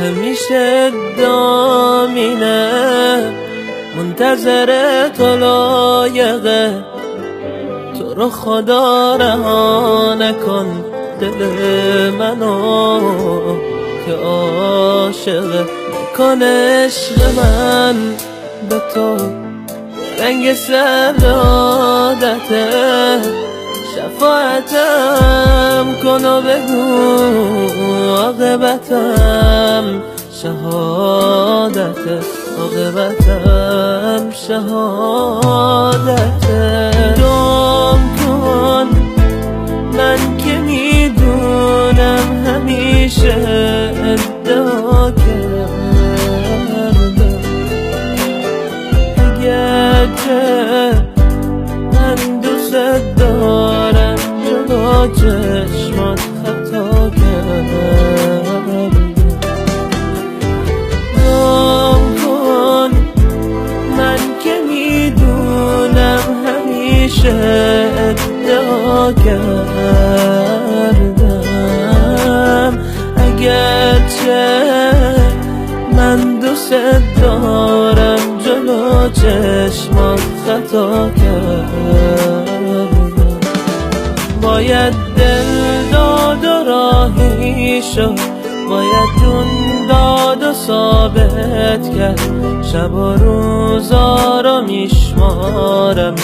همیشه دامینه منتظر تو لایقه، تو رو خدا رها نکن دل منو که عاشقه. نکن عشق من به تو رنگ سعادته، شفاعتم کن و بگو عاقبتم شهادته، عاقبتم شهادته. دام کن من که میدونم همیشه ادعا کردم، اگرچه من دوست دارم جلو چشمات خطا کردم. دام کن من که میدونم همیشه ادعا کردم، اگرچه من دوست دارم جلو چشمات خطا کردم. باید دل داد و راهی شد، باید جون داد و ثابت کرد، شب و روزا رو میشمارم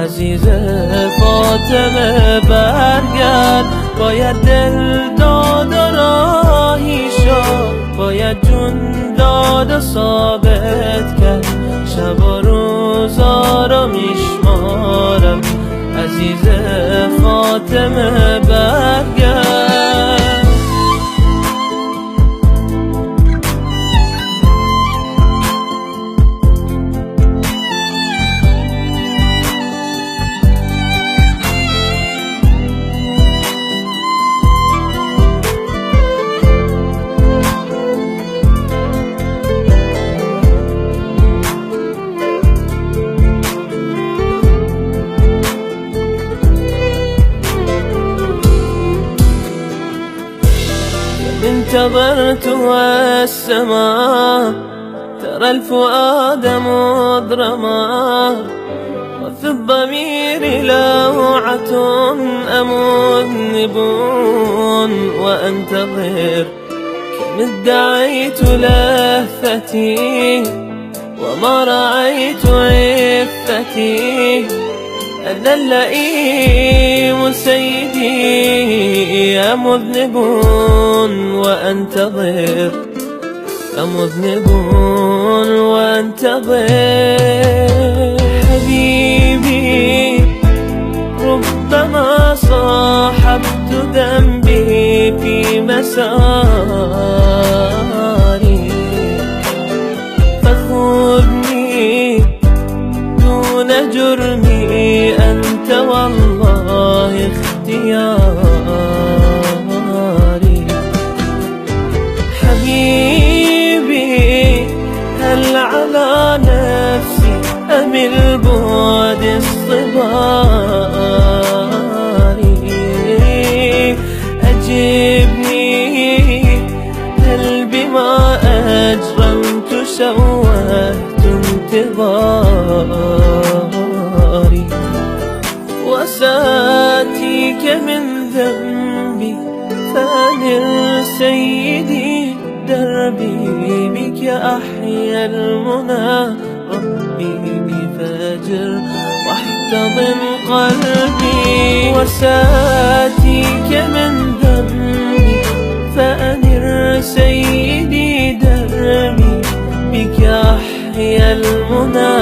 عزیز فاطمه برگرد. باید دل داد و راهی شد، باید جون داد و ثابت کرد، شب و روزا رو میشمارم عزیز فاطمه برگرد. انتظرت السماء ترى الفؤاد مضرما، وفي الضمير لوعة أمذنب وأنتظر كم ادعيت لهفتي وما رأيت عفتي، أنا اللئيم سيدي يا مذنب وأنتظر، يا مذنب وأنتظر. حبيبي ربما صاحبت ذنبي في مساري، فخذني دون جرمي أنت والله اختياري. حبيبي هل على نفسي أم البعد اصطباري؟ أجبني هل بما أجرمت شوهت انتظاري؟ وساتيك من ذنبي فانر سيدي دربي، بك أحيا المنى ربي بفجر واحتضن قلبي. وساتيك من ذنبي فانر سيدي دربي، بك أحيا المنى